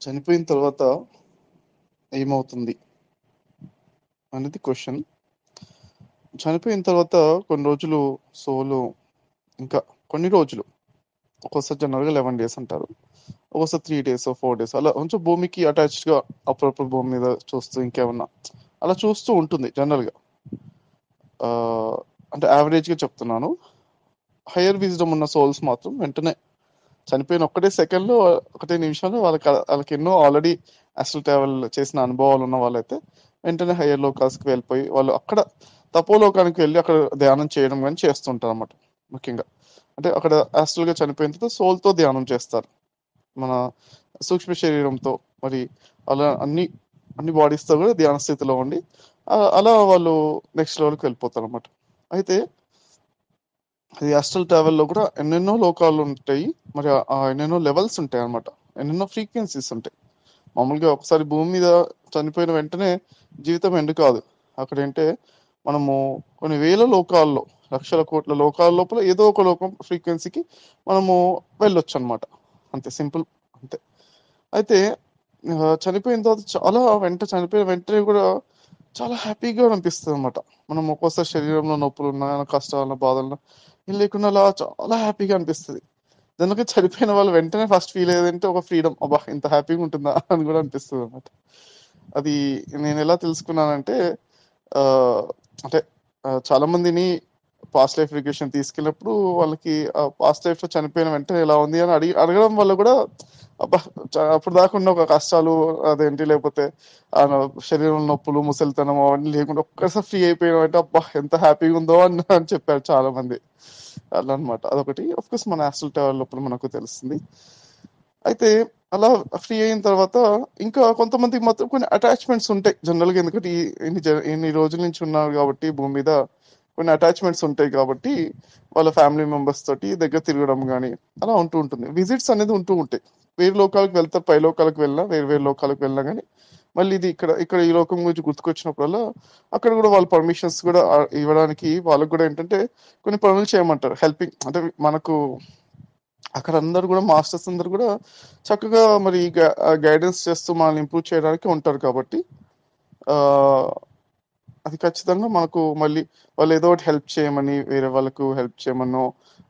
చనిపోయిన తర్వాత ఏమవుతుంది అనేది క్వశ్చన్. చనిపోయిన తర్వాత కొన్ని రోజులు సోలు, ఇంకా కొన్ని రోజులు, ఒక్కోసారి జనరల్గా 11 days అంటారు, ఒక్కోసారి 3 days 4 days అలా కొంచెం భూమికి అటాచ్డ్గా అప్పుడప్పుడు భూమి మీద చూస్తూ ఇంకేమన్నా అలా చూస్తూ ఉంటుంది జనరల్గా. అంటే యావరేజ్గా చెప్తున్నాను. హయ్యర్ విజ్డమ్ ఉన్న సోల్స్ మాత్రం వెంటనే చనిపోయిన ఒకటే సెకండ్లో, ఒకటే నిమిషంలో వాళ్ళకి ఎన్నో ఆల్రెడీ అస్ట్రల్ ట్రావెల్ చేసిన అనుభవాలు ఉన్న వాళ్ళైతే వెంటనే హయ్యర్ లోకాస్కి వెళ్ళిపోయి వాళ్ళు అక్కడ తపోలోకానికి వెళ్ళి అక్కడ ధ్యానం చేయడం కానీ చేస్తుంటారు అన్నమాట. ముఖ్యంగా అంటే అక్కడ యాస్ట్రల్గా చనిపోయిన తర్వాత సోల్తో ధ్యానం చేస్తారు, మన సూక్ష్మ శరీరంతో. మరి అలా అన్ని బాడీస్తో కూడా ధ్యాన స్థితిలో ఉండి అలా వాళ్ళు నెక్స్ట్ లెవెల్కి వెళ్ళిపోతారు అన్నమాట. అయితే అది అస్ట్రల్ ట్రావెల్లో కూడా ఎన్నెన్నో లోకాలు ఉంటాయి, మరి ఆ ఎన్నెన్నో లెవెల్స్ ఉంటాయి అన్నమాట, ఎన్నెన్నో ఫ్రీక్వెన్సీస్ ఉంటాయి. మామూలుగా ఒకసారి భూమి మీద చనిపోయిన వెంటనే జీవితం ఎండ్ కాదు. అక్కడ ఏంటే మనము కొన్ని వేల లోకాల్లో, లక్షల కోట్ల లోకాల లోపల ఏదో ఒక లోకం ఫ్రీక్వెన్సీకి మనము వెళ్ళొచ్చు అనమాట. అంతే సింపుల్, అంతే. అయితే చనిపోయిన తర్వాత చనిపోయిన వెంటనే కూడా చాలా హ్యాపీగా అనిపిస్తుంది అనమాట. మనం ఒక్కోసారి శరీరంలో నొప్పులు ఉన్నా, కష్టాలను, బాధలను ఏం లేకుండా అలా చాలా హ్యాపీగా అనిపిస్తుంది. దానికి చనిపోయిన వాళ్ళు వెంటనే ఫస్ట్ ఫీల్ అయ్యేదంటే ఒక ఫ్రీడమ్, అబ్బా ఇంత హ్యాపీగా ఉంటుందా అని కూడా అనిపిస్తుంది అనమాట. అది నేను ఎలా తెలుసుకున్నానంటే, ఆ, అంటే చాలా మందిని పాస్ట్ లైఫ్ రిగ్రెషన్ తీసుకెళ్ళినప్పుడు వాళ్ళకి పాస్ట్ లైఫ్ లో చనిపోయిన వెంటనే ఎలా ఉంది అని అడగడం వల్ల కూడా, అబ్బా అప్పుడు దాకా ఉన్న ఒక కష్టాలు అదేంటి, లేకపోతే ఆ శరీరం నొప్పులు, ముసలితనం అవన్నీ లేకుండా ఒక్కసారి ఫ్రీ అయిపోయినామంటే అబ్బా ఎంత హ్యాపీగా ఉందో అని చెప్పారు చాలా మంది. అలా అనమాట. అదొకటి. ఆఫ్ కోర్స్ మన యాస్ట్రల్ ట్రావెల్ లోపల మనకు తెలుస్తుంది. అయితే అలా ఫ్రీ అయిన తర్వాత ఇంకా కొంతమందికి మాత్రం కొన్ని అటాచ్మెంట్స్ ఉంటాయి జనరల్గా. ఎందుకంటే ఇన్ని రోజుల నుంచి ఉన్నారు కాబట్టి భూమి మీద కొన్ని అటాచ్మెంట్స్ ఉంటాయి కాబట్టి వాళ్ళ ఫ్యామిలీ మెంబర్స్ తోటి దగ్గర తిరగడం కానీ అలా ఉంటూ ఉంటుంది. విజిట్స్ అనేది ఉంటూ ఉంటాయి. వేరే లోకాలకు వెళ్తారు, పై లోకాలకు వెళ్ళినా, వేరే లోకాలకు వెళ్ళినా కానీ మళ్ళీ ఇది ఇక్కడ ఇక్కడ ఈ లోకం గురించి గుర్తుకొచ్చినప్పుడల్లా అక్కడ కూడా వాళ్ళు పర్మిషన్స్ కూడా ఇవ్వడానికి, వాళ్ళకు కూడా ఏంటంటే కొన్ని పనులు చేయమంటారు, హెల్పింగ్. అంటే మనకు అక్కడ అందరు కూడా మాస్టర్స్ అందరు కూడా చక్కగా మరి గైడెన్స్ చేస్తూ మనల్ని ఇంప్రూవ్ చేయడానికి ఉంటారు కాబట్టి ఆ అది ఖచ్చితంగా మనకు మళ్ళీ వాళ్ళు ఏదో ఒకటి హెల్ప్ చేయమని, వేరే వాళ్ళకు హెల్ప్ చేయమనో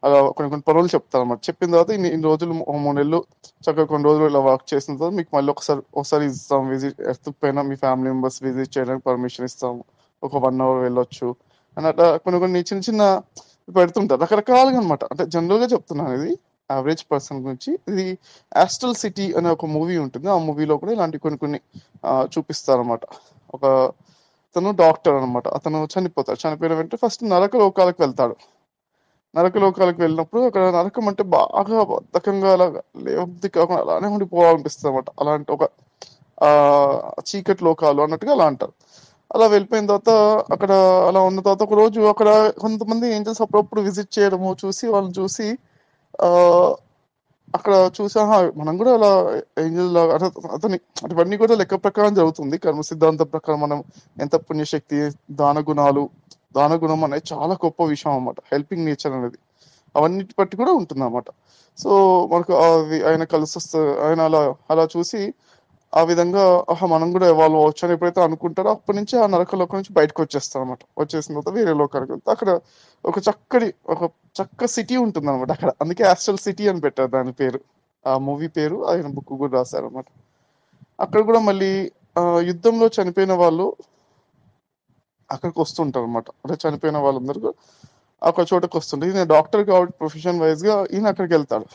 అలా కొన్ని కొన్ని పనులు చెప్తారు అన్నమాట. చెప్పిన తర్వాత ఇన్ని రోజులు 3 నెలలు చక్కగా కొన్ని రోజులు ఇలా వర్క్ చేసిన తర్వాత మీకు మళ్ళీ ఒకసారి ఇస్తాం విజిట్, ఎర్త్ పైన మీ ఫ్యామిలీ మెంబర్స్ విజిట్ చేయడానికి పర్మిషన్ ఇస్తాము, ఒక 1 hour వెళ్ళొచ్చు అని అట్లా కొన్ని కొన్ని చిన్న చిన్న పెడుతుంటారు రకరకాలుగా అనమాట. అంటే జనరల్ గా చెప్తున్నాను, ఇది యావరేజ్ పర్సన్ గురించి. ఇది ఆస్ట్రల్ సిటీ అనే ఒక మూవీ ఉంటుంది, ఆ మూవీలో కూడా ఇలాంటి కొన్ని కొన్ని చూపిస్తారు అనమాట. ఒక అతను డాక్టర్ అనమాట, అతను చనిపోతాడు. చనిపోయిన వెంటనే ఫస్ట్ నరక లోకాలకు వెళ్తాడు. నరక లోకాలకు వెళ్ళినప్పుడు అక్కడ నరకం అంటే బాగా బద్ధకంగా అలాగా లేవద్ది కాకుండా అలానే ఉండిపోవాలనిపిస్తుంది అనమాట. అలాంటి ఒక ఆ చీకటి లోకాలు అన్నట్టుగా అలా అంటారు. అలా వెళ్ళిపోయిన తర్వాత అక్కడ అలా ఉన్న తర్వాత ఒక రోజు అక్కడ కొంతమంది ఏంజల్స్ అప్పుడప్పుడు విజిట్ చేయడము చూసి, వాళ్ళని చూసి ఆ అక్కడ చూసాహా మనం కూడా అలా ఏంజల్ లాగా అతని అటువన్నీ కూడా లెక్క ప్రకారం జరుగుతుంది. కర్మ సిద్ధాంతం ప్రకారం మనం ఎంత పుణ్యశక్తి, దాన గుణం అనేది చాలా గొప్ప విషయం అన్నమాట. హెల్పింగ్ నేచర్ అనేది అవన్నిటి బట్టి కూడా ఉంటుంది అన్నమాట. సో మనకు ఆయన కలిసి వస్తే ఆయన అలా అలా చూసి ఆ విధంగా మనం కూడా ఎవాల్వ్ అవ్వచ్చు అని ఎప్పుడైతే అనుకుంటారో అప్పటి నుంచి ఆ నరక లోకం నుంచి బయటకు వచ్చేస్తాం అనమాట. వచ్చేసిన తర్వాత వేరే లోకానికి వెళ్తే అక్కడ ఒక చక్క సిటీ ఉంటుంది అనమాట అక్కడ. అందుకే ఆస్ట్రల్ సిటీ అని పెట్టారు దాని పేరు, ఆ మూవీ పేరు. ఆయన బుక్ కూడా రాశారు అనమాట. అక్కడ కూడా మళ్ళీ యుద్ధంలో చనిపోయిన వాళ్ళు అక్కడికి వస్తుంటారు అనమాట. అంటే చనిపోయిన వాళ్ళందరూ ఒక చోటకి వస్తుంటారు. ఈయన డాక్టర్ కాబట్టి ప్రొఫెషన్ వైజ్ గా ఈయన అక్కడికి వెళ్తాడు.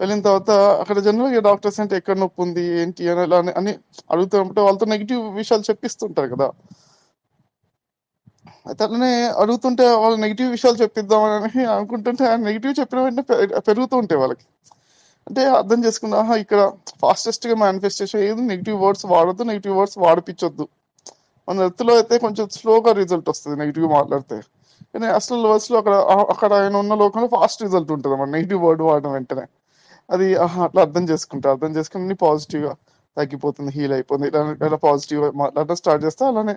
వెళ్ళిన తర్వాత అక్కడ జనరల్గా డాక్టర్స్ అంటే ఎక్కడ నొప్పి ఉంది ఏంటి అని ఇలా అని అడుగుతుంటే వాళ్ళతో నెగిటివ్ విషయాలు చెప్పిస్తుంటారు కదా. అయితే అట్లనే అడుగుతుంటే వాళ్ళు నెగిటివ్ విషయాలు చెప్పిద్దామని అనుకుంటుంటే ఆ నెగిటివ్ చెప్పిన వెంటనే పెరుగుతూ ఉంటాయి వాళ్ళకి. అంటే అర్థం చేసుకున్నా, ఇక్కడ ఫాస్టెస్ట్ గా మేనిఫెస్టేషన్ ఏది, నెగిటివ్ వర్డ్స్ వాడద్దు, నెగిటివ్ వర్డ్స్ వాడిపించొద్దు. మన ఎత్తులో అయితే కొంచెం స్లోగా రిజల్ట్ వస్తుంది నెగిటివ్ మాట్లాడితే, కానీ అసలు వర్డ్స్ లో అక్కడ ఆయన ఉన్న లోకంలో ఫాస్ట్ రిజల్ట్ ఉంటుంది మన నెగిటివ్ వర్డ్ వాడడం వెంటనే. అది అట్లా అర్థం చేసుకుని పాజిటివ్ గా తగ్గిపోతుంది, హీల్ అయిపోతుంది. ఇలా పాజిటివ్ గా మాట్లాడడం స్టార్ట్ చేస్తే అలానే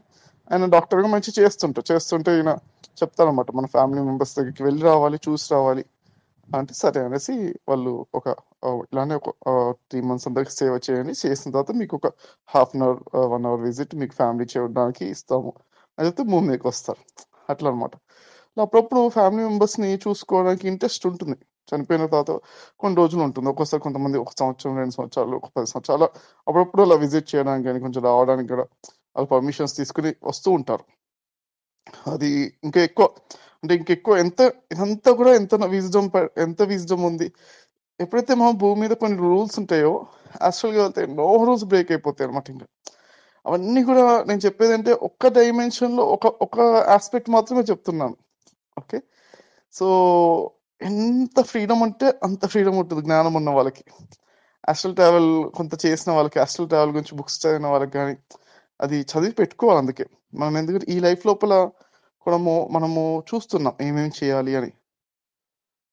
ఆయన డాక్టర్ గా మంచి చేస్తుంటే ఈయన చెప్తారనమాట, మన ఫ్యామిలీ మెంబర్స్ దగ్గరికి వెళ్ళి రావాలి, చూసి రావాలి అంటే సరే అనేసి వాళ్ళు ఒక ఇలానే ఒక 3 మంత్స్ అందరికి సేవ చేయండి. చేసిన తర్వాత మీకు ఒక half an hour, 1 hour visit మీకు ఫ్యామిలీ చూడడానికి ఇస్తాము అని చెప్తే భూమి మీదకొస్తారు. అట్లా అనమాట. అప్పుడప్పుడు ఫ్యామిలీ మెంబర్స్‌ని చూసుకోవడానికి ఇంట్రెస్ట్ ఉంటుంది. చనిపోయిన తర్వాత కొన్ని రోజులు ఉంటుంది. ఒక్కోసారి కొంతమంది 1 సంవత్సరం, 2 సంవత్సరాలు, ఒక 10 సంవత్సరాలు అప్పుడప్పుడు అలా విజిట్ చేయడానికి గాని, కొంచెం రావడానికి కూడా వాళ్ళు పర్మిషన్స్ తీసుకొని వస్తూ ఉంటారు. అది ఇంకా ఎక్కువ అంటే ఇంకెక్కువ ఇదంతా కూడా ఎంత విజ్డమ్ ఉంది. ఎప్పుడైతే మనం భూమి మీద కొన్ని రూల్స్ ఉంటాయో యాక్చువల్‌గా వెళ్తే ఎన్నో రూల్స్ బ్రేక్ అయిపోతాయి అన్నమాట ఇంక. అవన్నీ కూడా నేను చెప్పేదంటే ఒక్క డైమెన్షన్‌లో ఒక ఒక యాస్పెక్ట్ మాత్రమే చెప్తున్నాను. ఓకే. సో, ఎంత ఫ్రీడమ్ అంటే అంత ఫ్రీడమ్ ఉంటుంది జ్ఞానం ఉన్న వాళ్ళకి. ఆస్ట్రల్ ట్రావెల్ కొంత చేసిన వాళ్ళకి, ఆస్ట్రల్ ట్రావెల్ గురించి బుక్స్ చదివిన వాళ్ళకి గాని, అది చదివి పెట్టుకోవాలి అందుకే. మనం ఎందుకంటే ఈ లైఫ్ లోపల మనము చూస్తున్నాం ఏమేమి చేయాలి అని.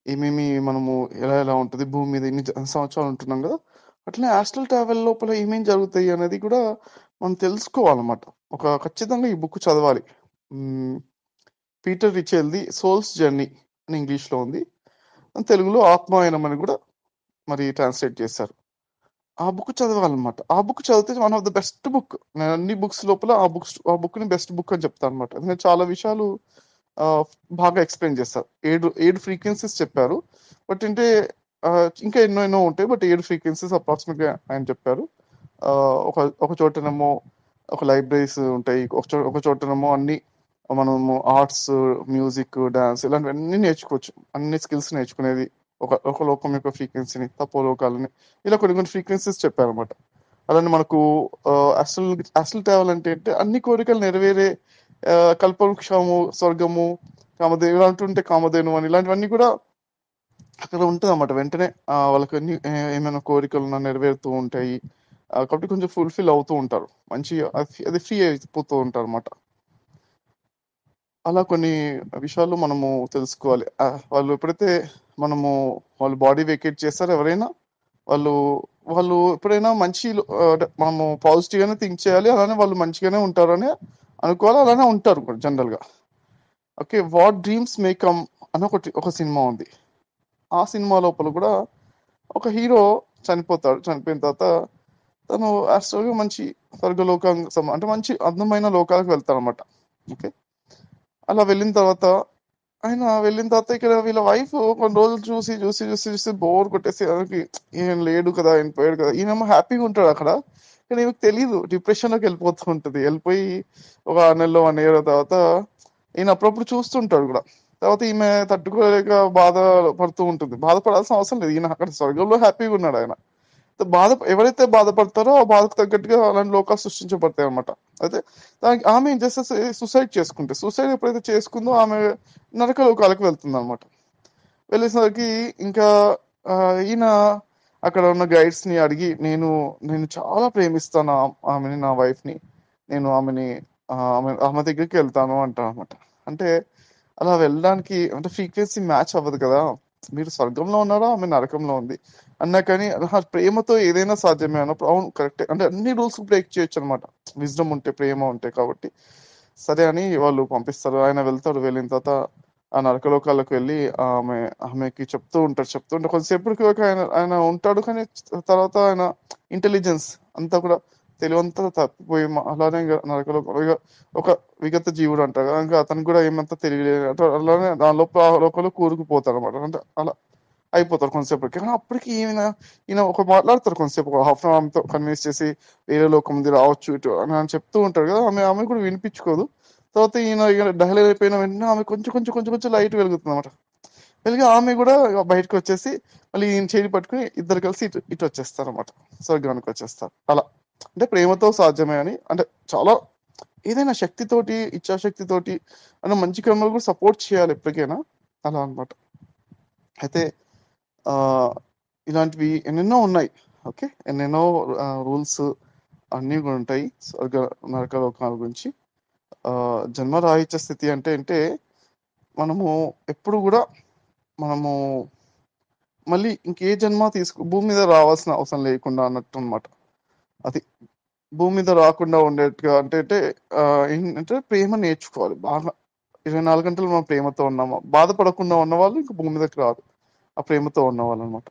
ఏమేమి మనము ఎలా ఎలా ఉంటది భూమి మీద ఇన్ని సంవత్సరాలు ఉంటున్నాం కదా! అట్లనే ఆస్ట్రల్ ట్రావెల్ లోపల ఏమేం జరుగుతాయి అనేది కూడా మనం తెలుసుకోవాలన్నమాట. ఖచ్చితంగా ఈ బుక్ చదవాలి. హ్మ్. పీటర్ రిచెల్‌ది 'సోల్స్ జర్నీ' అని ఇంగ్లీష్‌లో ఉంది. తెలుగులో 'ఆత్మాయనం' అని కూడా మరి ట్రాన్స్‌లేట్ చేశారు. ఆ బుక్ చదవాలన్నమాట. ఆ బుక్ చదివితే one of the best book. నేను అన్ని బుక్స్ లోపల ఆ బుక్‌ని బెస్ట్ బుక్ అని చెప్తానన్నమాట. ఎందుకంటే చాలా విషయాలు ఆహ్, బాగా ఎక్స్‌ప్లెయిన్ చేస్తారు. 7 ఫ్రీక్వెన్సీస్ చెప్పారు. బట్ అంటే ఇంకా ఎన్నో ఎన్నో ఉంటాయి. బట్ 7 ఫ్రీక్వెన్సీస్ అప్రాక్సిమేట్‌గా ఆయన చెప్పారు. ఒక చోటనేమో ఒక లైబ్రరీస్ ఉంటాయి. ఒక చోటనేమో అన్ని మనము ఆర్ట్స్, మ్యూజిక్, డాన్స్ ఇలాంటివన్నీ నేర్చుకోవచ్చు. అన్ని స్కిల్స్ నేర్చుకునేది. ఒక లోకం యొక్క ఫ్రీక్వెన్సీని, తపోలోకాలని ఇలా కొన్ని కొన్ని ఫ్రీక్వెన్సీస్ చెప్పారన్నమాట. అలానే మనకు అసలు ట్రావెల్ అంటే అన్ని కోరికలు నెరవేరే కల్పవృక్షము, స్వర్గము, కామధేను ఇలాంటివి కామధేను అని ఇలాంటివన్నీ కూడా అక్కడ ఉంటదన్నమాట. వెంటనే వాళ్ళకి అన్ని ఏమైనా కోరికలున్నా నెరవేరుతూ ఉంటాయి. కాబట్టి కొంచెం ఫుల్‌ఫిల్ అవుతూ ఉంటారు. మంచిగా అది ఫ్రీ అయిపోతూ ఉంటారన్నమాట. అలా కొన్ని విషయాలు మనము తెలుసుకోవాలి. వాళ్ళు ఎప్పుడైతే మనము వాళ్ళు బాడీ వెకేట్ చేస్తారో ఎవరైనా వాళ్ళు వాళ్ళు ఎప్పుడైనా అంటే మనము పాజిటివ్‌గానే థింక్ చేయాలి. అలానే వాళ్ళు మంచిగానే ఉంటారని అనుకోవాలి. అలానే ఉంటారు కూడా జనరల్‌గా. Okay. 'What dreams may come' అని ఒక సినిమా ఉంది. ఆ సినిమా లోపల కూడా ఒక హీరో చనిపోతాడు. చనిపోయిన తర్వాత తను యాక్చువల్‌గా మంచి స్వర్గలోకం అంటే మంచి అందమైన లోకాలకు వెళ్తాడన్నమాట. ఓకే. అలా వెళ్ళిన తర్వాత ఇక్కడ వీళ్ళ వైఫ్ కొన్ని రోజులు చూసి బోర్ కొట్టేసి ఆమెకి ఈయన లేడు కదా! ఈయన పోయాడు కదా! ఈయనేమో హ్యాపీగా ఉంటాడు అక్కడ. కానీ ఈమెకు తెలీదు. డిప్రెషన్‌లోకి వెళ్ళిపోతూ ఉంటది. వెళ్ళిపోయి ఒక 6 నెలలో, 1 ఇయర్ తర్వాత ఈయన అప్పుడప్పుడు చూస్తుంటాడు కూడా. తర్వాత ఈమె తట్టుకోలేక బాధ పడుతూ ఉంటుంది. బాధపడాల్సిన అవసరం లేదు. ఈయన అక్కడ స్వర్గంలో హ్యాపీగా ఉన్నాడు ఆయన. ఎవరైతే బాధపడతారో ఆ బాధకు తగ్గట్టుగా అలాంటి లోకాలు సృష్టించబడతాయి అన్నమాట. అయితే దానికి ఆమె ఏం చేస్తే సూసైడ్ చేసుకుంటే సూసైడ్ ఎప్పుడైతే చేసుకుందో ఆమె నరక లోకాలకు వెళ్తుంది అనమాట. వెళ్ళేసరికి ఇంకా ఈయన అక్కడ ఉన్న గైడ్స్ ని అడిగి నేను చాలా ప్రేమిస్తాను ఆమెని, నా వైఫ్ ని. నేను ఆమె దగ్గరికి వెళ్తాను అంటాను అనమాట. అంటే అలా వెళ్ళడానికి అంటే ఫ్రీక్వెన్సీ మ్యాచ్ అవ్వదు కదా! మీరు స్వర్గంలో ఉన్నారా? ఆమె నరకంలో ఉంది. అన్నా కానీ ప్రేమతో ఏదైనా సాధ్యమే అన్నప్పుడు అవును కరెక్టే. అంటే అన్ని రూల్స్ బ్రేక్ చేయొచ్చనమాట. విజ్డమ్ ఉంటే, ప్రేమ ఉంటే కాబట్టి. సరే అని వాళ్ళు పంపిస్తారు. ఆయన వెళ్తాడు. వెళ్ళిన తర్వాత ఆ నరకలోకాలకు వెళ్ళి ఆమెకి చెప్తూ ఉంటే కొంతసేపటికి ఆయన ఆయన ఉంటాడు. కానీ తర్వాత ఆయన ఇంటెలిజెన్స్ అంతా కూడా తెలివంతా తప్పిపోయి అలానే ఇగ ఒక విగత జీవుడు అంటారు కదా! ఇంకా అతనికి కూడా ఏమంతా తెలియలేదు. అలానే దాని లోపల ఆ లోకంలో కూరుకుపోతాడన్నమాట. అంటే అలా అయిపోతారు కొంతసేపటికి. కానీ అప్పటికి ఈయన మాట్లాడతారు కొంతసేపు ఒక హాఫ్ అన్ అవర్‌తో కన్విన్స్ చేసి వేరే లోకం ఉంది రావచ్చు ఇటు అని చెప్తూ ఉంటారు కదా! ఆమె కూడా వినిపించుకోదు. తర్వాత ఈయన ఇగ డైలర్ అయిపోయిన వెంటనే ఆమె కొంచెం లైట్ వెలుగుతుందన్నమాట. వెలిగి ఆమె కూడా బయటకొచ్చేసి మళ్ళీ ఈయన చెయ్యి పట్టుకొని ఇద్దరు కలిసి ఇటొచ్చేస్తారన్నమాట. స్వర్గానికొచ్చేస్తారు. అలా. అంటే ప్రేమతో సాధ్యమే అని అంటే చాలా ఏదైనా శక్తితోటి, ఇచ్ఛాశక్తితోటి మంచి కర్మలు కూడా సపోర్ట్ చేయాలి ఎప్పటికైనా. అలా అన్నమాట. అయితే ఆహ్, ఇలాంటివి ఎన్నెన్నో ఉన్నాయి. ఓకే. ఎన్నెన్నో రూల్స్ అన్నీ కూడా ఉంటాయి. నరక లోకాల గురించి. జన్మరాహిత్య స్థితి అంటే మనము ఎప్పుడు గూడా మనము మళ్ళీ ఇంకే జన్మ భూమి మీద రావాల్సిన అవసరం లేకుండా అన్నట్టన్నమాట. అది. భూమి మీద రాకుండా ఉండేట్టుగా ఏంటంటే ప్రేమ నేర్చుకోవాలి బాగా. 24 గంటలు మనం ప్రేమతో ఉన్నామా, బాధపడకుండా ఉన్నవాళ్ళు ఇంక భూమి మీదకి రారు. ఆ ప్రేమతో ఉన్నవాళ్ళు అనమాట.